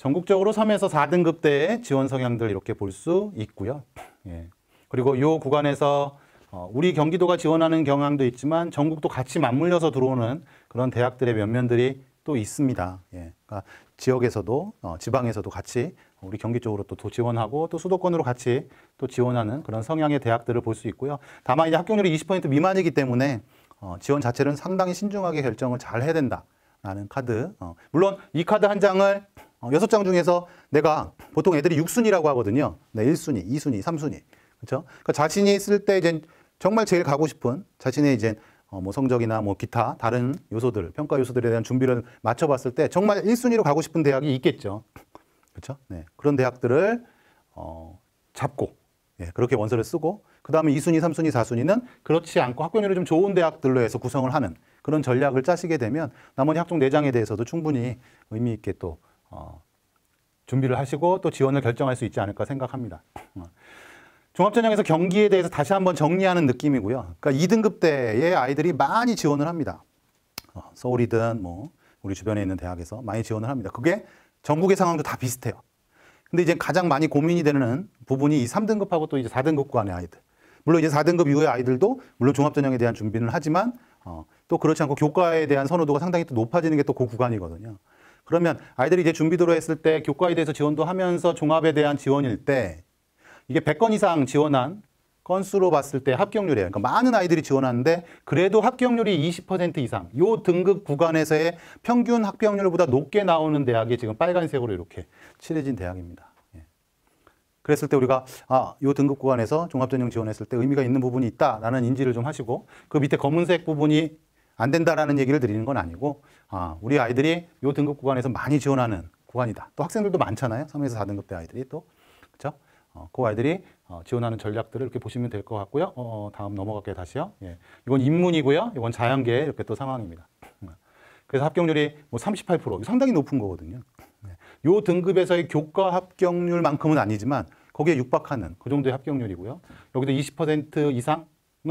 전국적으로 3에서 4등급대의 지원 성향들 이렇게 볼 수 있고요. 예. 그리고 이 구간에서 우리 경기도가 지원하는 경향도 있지만 전국도 같이 맞물려서 들어오는 그런 대학들의 면면들이 또 있습니다. 예. 그러니까 지역에서도 지방에서도 같이 우리 경기 쪽으로 또 지원하고 또 수도권으로 같이 또 지원하는 그런 성향의 대학들을 볼 수 있고요. 다만 이제 합격률이 20% 미만이기 때문에 지원 자체는 상당히 신중하게 결정을 잘 해야 된다라는 카드. 물론 이 카드 한 장을 6장 중에서 내가 보통 애들이 6순위라고 하거든요. 네, 1순위, 2순위, 3순위. 그렇죠? 그러니까 자신이 쓸 때 이제 정말 제일 가고 싶은 자신의 이제 뭐 성적이나 뭐 기타 다른 요소들, 평가 요소들에 대한 준비를 맞춰봤을 때 정말 1순위로 가고 싶은 대학이 있겠죠. 그렇죠? 네. 그런 대학들을 잡고 예, 그렇게 원서를 쓰고 그 다음에 2순위, 3순위, 4순위는 그렇지 않고 합격률이 좀 좋은 대학들로 해서 구성을 하는 그런 전략을 짜시게 되면 나머지 학종 4장에 대해서도 충분히 의미 있게 또 준비를 하시고 또 지원을 결정할 수 있지 않을까 생각합니다. 종합전형에서 경기에 대해서 다시 한번 정리하는 느낌이고요. 그러니까 2등급대의 아이들이 많이 지원을 합니다. 서울이든 뭐 우리 주변에 있는 대학에서 많이 지원을 합니다. 그게 전국의 상황도 다 비슷해요. 근데 이제 가장 많이 고민이 되는 부분이 이 3등급하고 또 이제 4등급 간의 아이들. 물론 이제 4등급 이후의 아이들도 물론 종합전형에 대한 준비는 하지만 또 그렇지 않고 교과에 대한 선호도가 상당히 또 높아지는 게 또 그 구간이거든요. 그러면 아이들이 이제 준비도로 했을 때 교과에 대해서 지원도 하면서 종합에 대한 지원일 때 이게 100건 이상 지원한 건수로 봤을 때 합격률이에요. 그러니까 많은 아이들이 지원하는데 그래도 합격률이 20% 이상 요 등급 구간에서의 평균 합격률보다 높게 나오는 대학이 지금 빨간색으로 이렇게 칠해진 대학입니다. 예. 그랬을 때 우리가 요 등급 구간에서 종합전형 지원했을 때 의미가 있는 부분이 있다라는 인지를 좀 하시고 그 밑에 검은색 부분이 안 된다라는 얘기를 드리는 건 아니고 우리 아이들이 요 등급 구간에서 많이 지원하는 구간이다. 또 학생들도 많잖아요. 3에서 4등급대 아이들이 또 그렇죠? 그 아이들이 지원하는 전략들을 이렇게 보시면 될 것 같고요. 다음 넘어갈게요. 다시요. 예. 이건 인문이고요. 이건 자연계 이렇게 또 상황입니다. 그래서 합격률이 뭐 38% 상당히 높은 거거든요. 요 등급에서의 교과 합격률만큼은 아니지만 거기에 육박하는 그 정도의 합격률이고요. 여기도 20% 이상은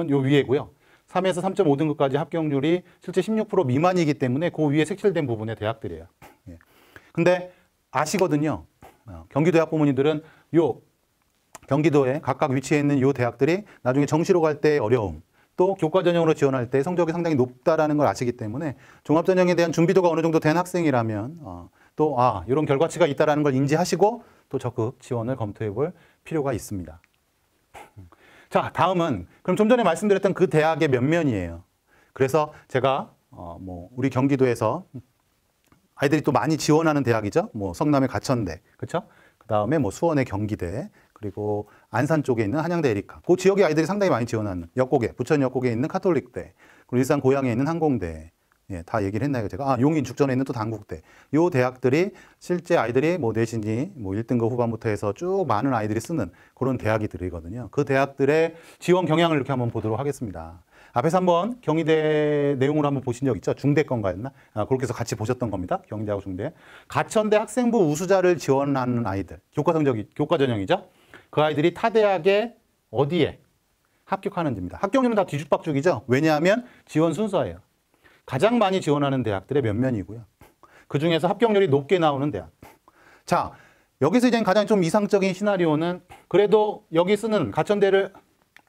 요 위에고요. 3에서 3.5등급까지 합격률이 실제 16% 미만이기 때문에 그 위에 색칠된 부분의 대학들이에요. 예. 근데 아시거든요. 경기도 학부모님들은 요 경기도에 각각 위치해 있는 요 대학들이 나중에 정시로 갈 때 어려움, 또 교과 전형으로 지원할 때 성적이 상당히 높다라는 걸 아시기 때문에 종합 전형에 대한 준비도가 어느 정도 된 학생이라면 또 이런 결과치가 있다라는 걸 인지하시고 또 적극 지원을 검토해 볼 필요가 있습니다. 자, 다음은 그럼 좀 전에 말씀드렸던 그 대학의 면면이에요. 그래서 제가 뭐 우리 경기도에서 아이들이 또 많이 지원하는 대학이죠. 뭐 성남의 가천대, 그렇죠? 그 다음에 뭐 수원의 경기대, 그리고 안산 쪽에 있는 한양대 에리카. 그 지역의 아이들이 상당히 많이 지원하는 역곡에, 부천 역곡에 있는 카톨릭대, 그리고 일산 고양에 있는 항공대. 예, 다 얘기를 했나요, 제가? 용인 죽전에 있는 또 단국대. 요 대학들이 실제 아이들이 뭐 내신이 뭐 1등급 후반부터 해서 쭉 많은 아이들이 쓰는 그런 대학이들이거든요. 그 대학들의 지원 경향을 이렇게 한번 보도록 하겠습니다. 앞에서 한번 경희대 내용으로 한번 보신 적 있죠? 중대 건가였나? 그렇게 해서 같이 보셨던 겁니다. 경희대하고 중대. 가천대 학생부 우수자를 지원하는 아이들. 교과 전형이죠? 그 아이들이 타 대학에 어디에 합격하는지입니다. 합격률은 다 뒤죽박죽이죠? 왜냐하면 지원 순서예요. 가장 많이 지원하는 대학들의 면면이고요. 그 중에서 합격률이 높게 나오는 대학. 자, 여기서 이제 가장 좀 이상적인 시나리오는 그래도 여기 쓰는 가천대를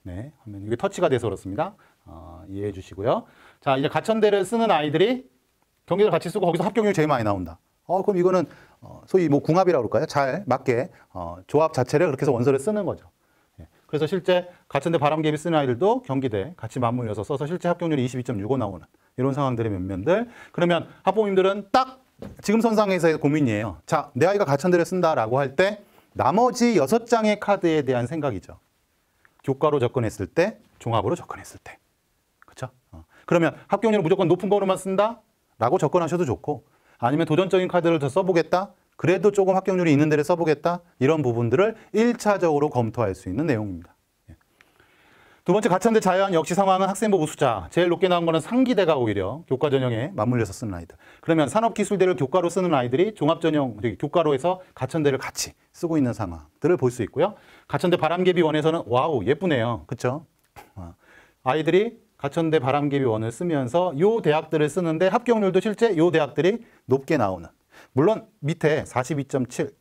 하면 이게 터치가 돼서 그렇습니다. 이해해 주시고요. 자, 이제 가천대를 쓰는 아이들이 경기를 같이 쓰고 거기서 합격률이 제일 많이 나온다. 그럼 이거는 소위 뭐 궁합이라고 그럴까요? 잘 맞게 조합 자체를 그렇게 해서 원서를 쓰는 거죠. 그래서 실제 가천대 바람개비 쓰는 아이들도 경기대 같이 맞물려서 써서 실제 합격률이 22.65 나오는 이런 상황들의 면면들. 그러면 학부모님들은 딱 지금 선상에서의 고민이에요. 자, 내 아이가 가천대를 쓴다라고 할 때 나머지 6장의 카드에 대한 생각이죠. 교과로 접근했을 때, 종합으로 접근했을 때. 그렇죠? 그러면 합격률을 무조건 높은 거로만 쓴다라고 접근하셔도 좋고 아니면 도전적인 카드를 더 써보겠다. 그래도 조금 합격률이 있는 데를 써보겠다. 이런 부분들을 1차적으로 검토할 수 있는 내용입니다. 두 번째 가천대 자연 역시 상황은 학생부 우수자. 제일 높게 나온 거는 상기대가 오히려 교과 전형에 맞물려서 쓰는 아이들. 그러면 산업기술대를 교과로 쓰는 아이들이 종합전형 교과로 해서 가천대를 같이 쓰고 있는 상황들을 볼 수 있고요. 가천대 바람개비 원에서는 와우 예쁘네요. 그렇죠? 아이들이 가천대 바람개비 원을 쓰면서 요 대학들을 쓰는데 합격률도 실제 요 대학들이 높게 나오는. 물론 밑에 42.7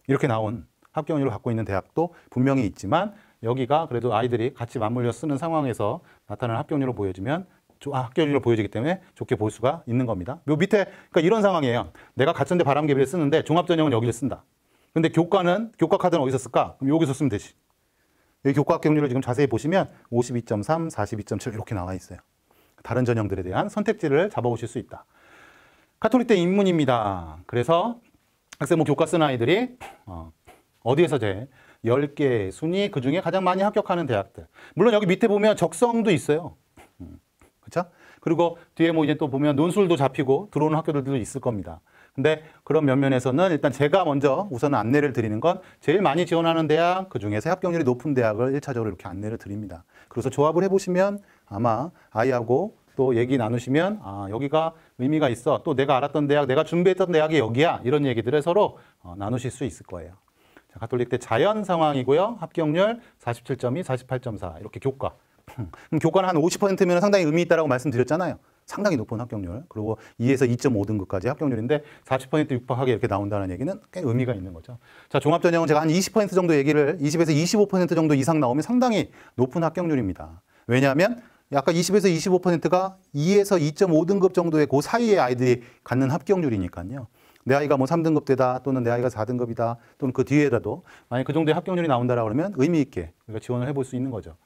이렇게 나온 합격률을 갖고 있는 대학도 분명히 있지만 여기가 그래도 아이들이 같이 맞물려 쓰는 상황에서 나타나는 합격률을 보여주면 합격률을 보여주기 때문에 좋게 볼 수가 있는 겁니다. 요 밑에 그러니까 이런 상황이에요. 내가 가천대 바람개비를 쓰는데 종합전형은 여기를 쓴다. 근데 교과 카드는 어디서 쓸까? 그럼 여기서 쓰면 되지. 여기 교과 합격률을 지금 자세히 보시면 52.3, 42.7 이렇게 나와 있어요. 다른 전형들에 대한 선택지를 잡아오실 수 있다. 가톨릭대 입문입니다. 그래서 학생부 교과 쓰는 아이들이 어디에서 제일 10개 순위 그중에 가장 많이 합격하는 대학들. 물론 여기 밑에 보면 적성도 있어요. 그렇죠? 그리고 뒤에 뭐 이제 또 보면 논술도 잡히고 들어오는 학교들도 있을 겁니다. 근데 그런 면에서는 일단 제가 먼저 우선 안내를 드리는 건 제일 많이 지원하는 대학, 그중에서 합격률이 높은 대학을 1차적으로 이렇게 안내를 드립니다. 그래서 조합을 해보시면 아마 아이하고 또 얘기 나누시면 여기가 의미가 있어. 또 내가 알았던 대학, 내가 준비했던 대학이 여기야. 이런 얘기들을 서로 나누실 수 있을 거예요. 자, 가톨릭대 자연 상황이고요. 합격률 47.2, 48.4 이렇게 교과. 그럼 교과는 한 50%면 상당히 의미 있다고 말씀드렸잖아요. 상당히 높은 합격률. 그리고 2에서 2.5등급까지 합격률인데 40% 육박하게 이렇게 나온다는 얘기는 꽤 의미가 있는 거죠. 자, 종합전형은 제가 한 20% 정도 얘기를 20에서 25% 정도 이상 나오면 상당히 높은 합격률입니다. 왜냐하면 아까 20에서 25%가 2에서 2.5등급 정도의 그 사이의 아이들이 갖는 합격률이니까요. 내 아이가 뭐 3등급대다 또는 내 아이가 4등급이다 또는 그 뒤에라도 만약 그 정도의 합격률이 나온다라고 그러면 의미 있게 우리가 지원을 해볼 수 있는 거죠.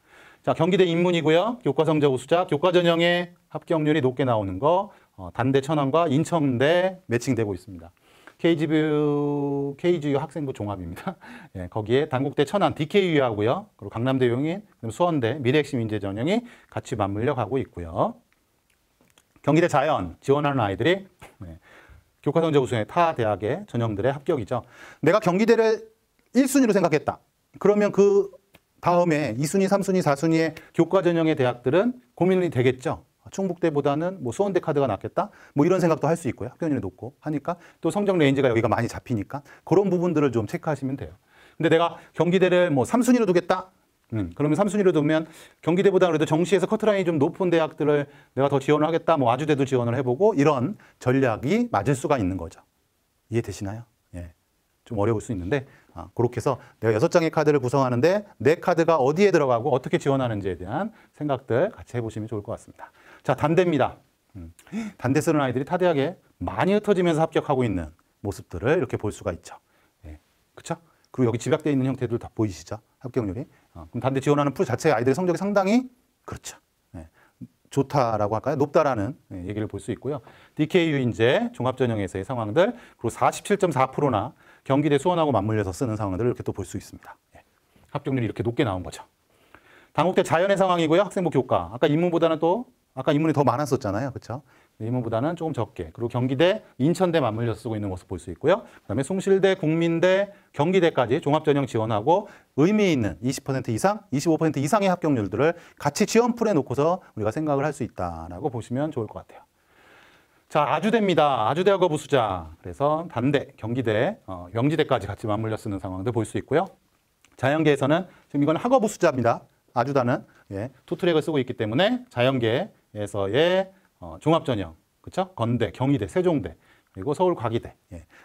자, 경기대 입문이고요. 교과 성적 우수자, 교과 전형의 합격률이 높게 나오는 거 단대 천안과 인천대 매칭되고 있습니다. KGU 학생부 종합입니다. 예, 거기에 단국대 천안 DKU하고요. 그리고 강남대 용인, 수원대 미래핵심 인재 전형이 같이 맞물려 가고 있고요. 경기대 자연 지원하는 아이들이 교과 성적 우수의 타 대학의 전형들의 합격이죠. 내가 경기대를 1순위로 생각했다. 그러면 그 다음에 2순위, 3순위, 4순위의 교과 전형의 대학들은 고민이 되겠죠. 충북대보다는 뭐 수원대 카드가 낫겠다. 뭐 이런 생각도 할 수 있고요. 합격률이 높고 하니까 또 성적 레인지가 여기가 많이 잡히니까 그런 부분들을 좀 체크하시면 돼요. 근데 내가 경기대를 뭐 3순위로 두겠다. 그러면 3순위로 두면 경기대보다 그래도 정시에서 커트라인이 좀 높은 대학들을 내가 더 지원을 하겠다. 뭐 아주대도 지원을 해보고 이런 전략이 맞을 수가 있는 거죠. 이해되시나요? 예. 좀 어려울 수 있는데 그렇게 해서 내가 6장의 카드를 구성하는데 내 카드가 어디에 들어가고 어떻게 지원하는지에 대한 생각들 같이 해보시면 좋을 것 같습니다. 자, 단대입니다. 단대 쓰는 아이들이 타 대학에 많이 흩어지면서 합격하고 있는 모습들을 이렇게 볼 수가 있죠. 예. 그렇죠? 그리고 여기 집약되어 있는 형태들 다 보이시죠? 합격률이. 그럼 단대 지원하는 풀 자체의 아이들의 성적이 상당히 그렇죠. 예. 좋다라고 할까요? 높다라는 얘기를 볼 수 있고요. DKU 인재 종합전형에서의 상황들 그리고 47.4%나 경기대 수원하고 맞물려서 쓰는 상황들을 이렇게 또 볼 수 있습니다. 예. 합격률이 이렇게 높게 나온 거죠. 단국대 자연의 상황이고요. 학생부 교과. 아까 인문보다는 또 아까 인문이 더 많았었잖아요. 그렇죠? 인문보다는 조금 적게. 그리고 경기대, 인천대 맞물려서 쓰고 있는 모습 볼 수 있고요. 그다음에 숭실대, 국민대, 경기대까지 종합전형 지원하고 의미 있는 20% 이상, 25% 이상의 합격률들을 같이 지원풀에 놓고서 우리가 생각을 할 수 있다라고 보시면 좋을 것 같아요. 자, 아주대입니다. 아주대 학업 우수자. 그래서 단대, 경기대, 명지대까지 같이 맞물려 쓰는 상황들 볼 수 있고요. 자연계에서는 지금 이건 학업 우수자입니다. 아주다는 투트랙을 쓰고 있기 때문에 자연계에서의 종합전형, 그렇죠? 건대, 경희대, 세종대, 그리고 서울과기대.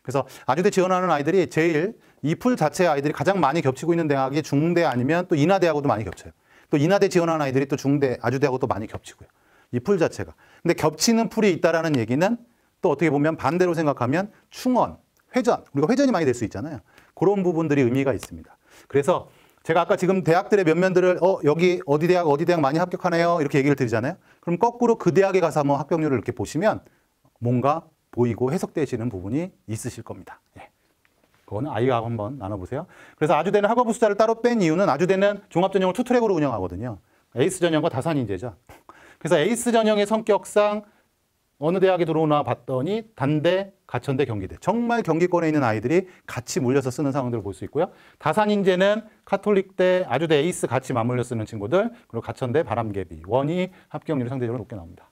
그래서 아주대 지원하는 아이들이 제일 이 풀 자체의 아이들이 가장 많이 겹치고 있는 대학이 중대 아니면 또 인하대하고도 많이 겹쳐요. 또 인하대 지원하는 아이들이 또 중대, 아주대하고도 많이 겹치고요. 이 풀 자체가. 근데 겹치는 풀이 있다라는 얘기는 또 어떻게 보면 반대로 생각하면 충원, 회전, 우리가 회전이 많이 될 수 있잖아요. 그런 부분들이 의미가 있습니다. 그래서 제가 아까 지금 대학들의 면면들을 여기 어디 대학 많이 합격하네요. 이렇게 얘기를 드리잖아요. 그럼 거꾸로 그 대학에 가서 한번 합격률을 이렇게 보시면 뭔가 보이고 해석되시는 부분이 있으실 겁니다. 예. 그거는 아이가 한번 나눠보세요. 그래서 아주대는 학업 우수자를 따로 뺀 이유는 아주대는 종합전형을 투트랙으로 운영하거든요. 에이스 전형과 다산 인재죠. 그래서 에이스 전형의 성격상 어느 대학에 들어오나 봤더니 단대, 가천대, 경기대. 정말 경기권에 있는 아이들이 같이 물려서 쓰는 상황들을 볼 수 있고요. 다산 인재는 카톨릭대, 아주대 에이스 같이 맞물려 쓰는 친구들, 그리고 가천대, 바람개비, 원이 합격률이 상대적으로 높게 나옵니다.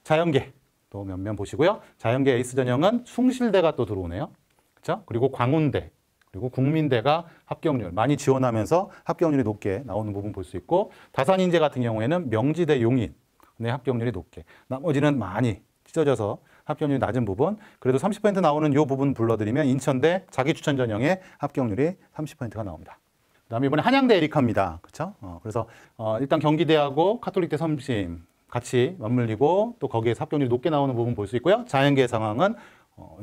자연계 또 몇몇 보시고요. 자연계 에이스 전형은 숭실대가 또 들어오네요. 그렇죠? 그리고 광운대, 그리고 국민대가 합격률 많이 지원하면서 합격률이 높게 나오는 부분 볼 수 있고, 다산 인재 같은 경우에는 명지대, 용인 의 합격률이 높게, 나머지는 많이 찢어져서 합격률이 낮은 부분, 그래도 30% 나오는 이 부분 불러드리면 인천대 자기 추천 전형의 합격률이 30%가 나옵니다. 그다음에 이번에 한양대 에리카입니다. 그렇죠? 그래서 일단 경기대하고 카톨릭대 섬심 같이 맞물리고 또 거기에서 합격률이 높게 나오는 부분 볼 수 있고요. 자연계 상황은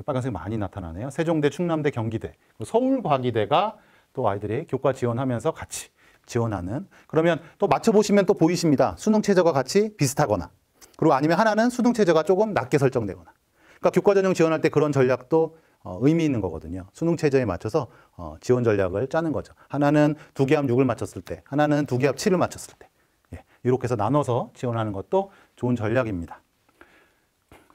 빨간색 많이 나타나네요. 세종대, 충남대, 경기대, 서울과기대가 또 아이들이 교과 지원하면서 같이 지원하는. 그러면 또 맞춰보시면 또 보이십니다. 수능 최저가 같이 비슷하거나, 그리고 아니면 하나는 수능 최저가 조금 낮게 설정되거나. 그러니까 교과 전형 지원할 때 그런 전략도 의미 있는 거거든요. 수능 최저에 맞춰서 지원 전략을 짜는 거죠. 하나는 2개합 6을 맞췄을 때, 하나는 2개합 7을 맞췄을 때. 예, 이렇게 해서 나눠서 지원하는 것도 좋은 전략입니다.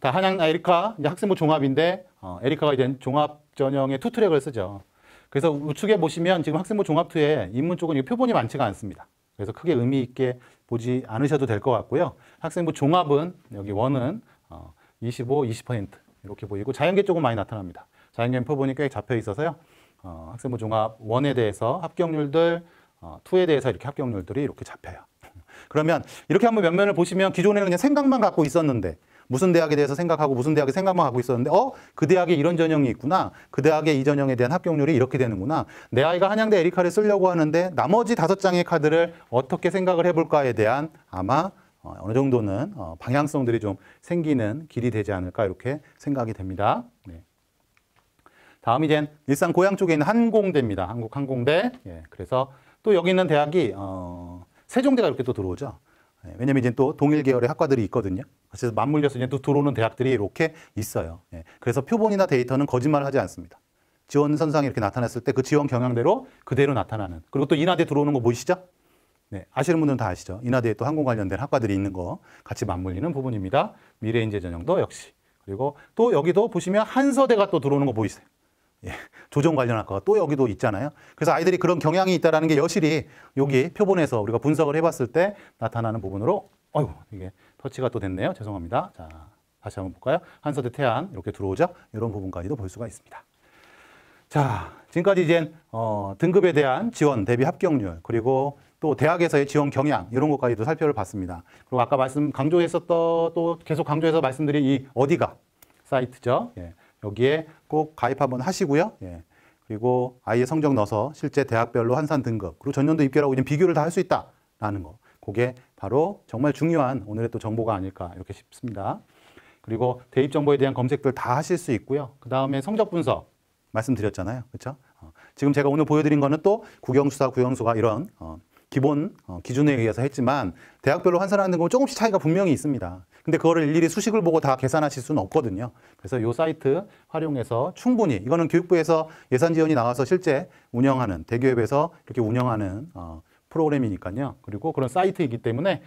다 한양 에리카 이제 학생부 종합인데 에리카가 이제 종합 전형의 투 트랙을 쓰죠. 그래서 우측에 보시면 지금 학생부 종합2에 인문 쪽은 표본이 많지가 않습니다. 그래서 크게 의미 있게 보지 않으셔도 될 것 같고요. 학생부 종합은 여기 1은 25, 20% 이렇게 보이고 자연계 쪽은 많이 나타납니다. 자연계 표본이 꽤 잡혀 있어서요. 학생부 종합 1에 대해서 합격률들, 2에 대해서 이렇게 합격률들이 이렇게 잡혀요. 그러면 이렇게 한번 면면을 보시면 기존에는 그냥 생각만 갖고 있었는데 무슨 대학에 대해서 생각하고 무슨 대학에 생각만 하고 있었는데 그 대학에 이런 전형이 있구나. 그 대학에 이 전형에 대한 합격률이 이렇게 되는구나. 내 아이가 한양대 에리카를 쓰려고 하는데 나머지 5장의 카드를 어떻게 생각을 해볼까에 대한 아마 어느 정도는 방향성들이 좀 생기는 길이 되지 않을까 이렇게 생각이 됩니다. 네. 다음 이젠 일산 고양 쪽에 있는 한공대입니다. 한국항공대. 예, 그래서 또 여기 있는 대학이 세종대가 이렇게 또 들어오죠. 예, 왜냐면 이제 또 동일 계열의 학과들이 있거든요. 그래서 맞물려서 이제 또 들어오는 대학들이 이렇게 있어요. 예, 그래서 표본이나 데이터는 거짓말을 하지 않습니다. 지원 선상에 이렇게 나타났을 때 그 지원 경향대로 그대로 나타나는. 그리고 또 인하대 들어오는 거 보이시죠? 네, 아시는 분들은 다 아시죠? 인하대에 또 항공 관련된 학과들이 있는 거 같이 맞물리는 부분입니다. 미래인재 전형도 역시. 그리고 또 여기도 보시면 한서대가 또 들어오는 거 보이세요? 예, 조정 관련 학과가 또 여기도 있잖아요. 그래서 아이들이 그런 경향이 있다는 게 여실히 여기 표본에서 우리가 분석을 해봤을 때 나타나는 부분으로 어이구 이게 터치가 또 됐네요. 죄송합니다. 자, 다시 한번 볼까요? 한서대 태안 이렇게 들어오죠. 이런 부분까지도 볼 수가 있습니다. 자, 지금까지 이제 등급에 대한 지원 대비 합격률 그리고 또 대학에서의 지원 경향 이런 것까지도 살펴봤습니다. 그리고 아까 강조했었던 또 계속 강조해서 말씀드린 이 어디가 사이트죠. 예. 여기에 꼭 가입 한번 하시고요. 예. 그리고 아이의 성적 넣어서 실제 대학별로 환산 등급 그리고 전년도 입결하고 이제 비교를 다 할 수 있다라는 거. 그게 바로 정말 중요한 오늘의 또 정보가 아닐까 이렇게 싶습니다. 그리고 대입 정보에 대한 검색들 다 하실 수 있고요. 그 다음에 성적 분석 말씀드렸잖아요. 그렇죠? 지금 제가 오늘 보여드린 거는 또 국영수사, 국영수가 이런 기본 기준에 의해서 했지만 대학별로 환산하는 건 조금씩 차이가 분명히 있습니다. 근데 그거를 일일이 수식을 보고 다 계산하실 수는 없거든요. 그래서 이 사이트 활용해서 충분히 이거는 교육부에서 예산 지원이 나와서 실제 운영하는 대기업에서 이렇게 운영하는 프로그램이니까요. 그리고 그런 사이트이기 때문에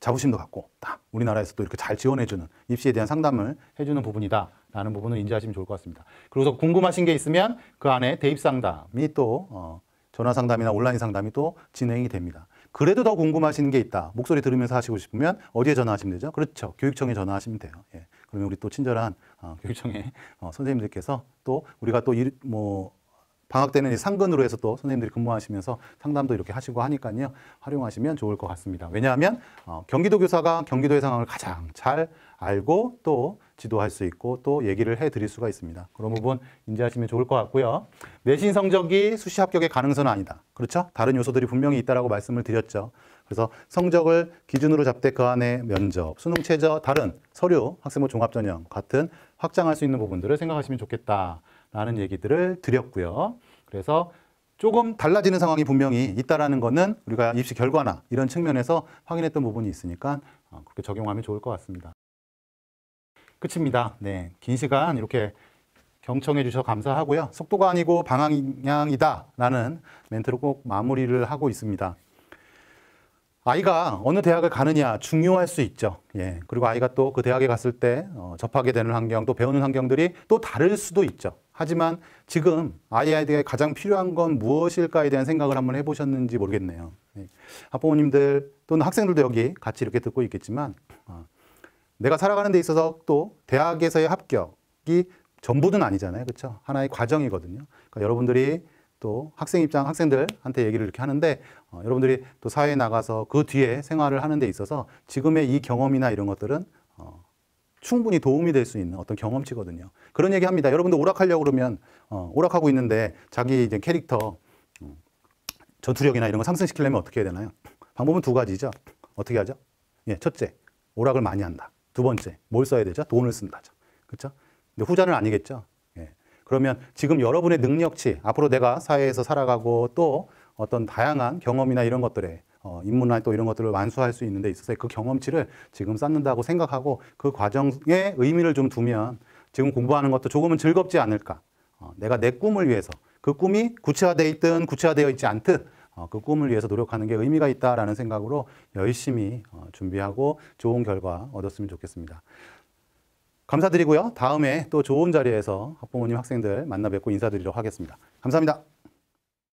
자부심도 갖고 딱 우리나라에서도 이렇게 잘 지원해주는 입시에 대한 상담을 해주는 부분이다라는 부분을 인지하시면 좋을 것 같습니다. 그래서 궁금하신 게 있으면 그 안에 대입 상담이 또 전화 상담이나 온라인 상담이 또 진행이 됩니다. 그래도 더 궁금하신 게 있다. 목소리 들으면서 하시고 싶으면 어디에 전화하시면 되죠? 그렇죠. 교육청에 전화하시면 돼요. 예. 그러면 우리 또 친절한 교육청의 선생님들께서 또 우리가 또 방학 때는 상근으로 해서 또 선생님들이 근무하시면서 상담도 이렇게 하시고 하니까요. 활용하시면 좋을 것 같습니다. 왜냐하면 경기도 교사가 경기도의 상황을 가장 잘 알고 또 지도할 수 있고 또 얘기를 해드릴 수가 있습니다. 그런 부분 인지하시면 좋을 것 같고요. 내신 성적이 수시 합격의 가능성은 아니다. 그렇죠? 다른 요소들이 분명히 있다라고 말씀을 드렸죠. 그래서 성적을 기준으로 잡되 그 안에 면접, 수능 최저, 다른 서류, 학생부 종합전형 같은 확장할 수 있는 부분들을 생각하시면 좋겠다라는 얘기들을 드렸고요. 그래서 조금 달라지는 상황이 분명히 있다라는 거는 우리가 입시 결과나 이런 측면에서 확인했던 부분이 있으니까 그렇게 적용하면 좋을 것 같습니다. 끝입니다. 네, 긴 시간 이렇게 경청해 주셔서 감사하고요. 속도가 아니고 방향이다라는 멘트로 꼭 마무리를 하고 있습니다. 아이가 어느 대학을 가느냐 중요할 수 있죠. 예. 그리고 아이가 또 그 대학에 갔을 때 접하게 되는 환경, 또 배우는 환경들이 또 다를 수도 있죠. 하지만 지금 아이에게 가장 필요한 건 무엇일까에 대한 생각을 한번 해보셨는지 모르겠네요. 예. 학부모님들 또는 학생들도 여기 같이 이렇게 듣고 있겠지만 내가 살아가는 데 있어서 또 대학에서의 합격이 전부는 아니잖아요. 그렇죠? 하나의 과정이거든요. 그러니까 여러분들이 또 학생들한테 얘기를 이렇게 하는데 여러분들이 또 사회에 나가서 그 뒤에 생활을 하는 데 있어서 지금의 이 경험이나 이런 것들은 충분히 도움이 될 수 있는 어떤 경험치거든요. 그런 얘기 합니다. 여러분도 오락하려고 그러면 오락하고 있는데 자기 이제 캐릭터 전투력이나 이런 거 상승시키려면 어떻게 해야 되나요? 방법은 두 가지죠. 어떻게 하죠? 예, 첫째, 오락을 많이 한다. 두 번째, 뭘 써야 되죠? 돈을 쓴다죠. 그렇죠? 근데 후자는 아니겠죠. 예. 그러면 지금 여러분의 능력치, 앞으로 내가 사회에서 살아가고 또 어떤 다양한 경험이나 이런 것들에 인문화 또 이런 것들을 완수할 수 있는 데 있어서 그 경험치를 지금 쌓는다고 생각하고 그 과정에 의미를 좀 두면 지금 공부하는 것도 조금은 즐겁지 않을까. 내가 내 꿈을 위해서 그 꿈이 구체화되어 있든 구체화되어 있지 않든 그 꿈을 위해서 노력하는 게 의미가 있다라는 생각으로 열심히 준비하고 좋은 결과 얻었으면 좋겠습니다. 감사드리고요. 다음에 또 좋은 자리에서 학부모님, 학생들 만나 뵙고 인사드리도록 하겠습니다. 감사합니다.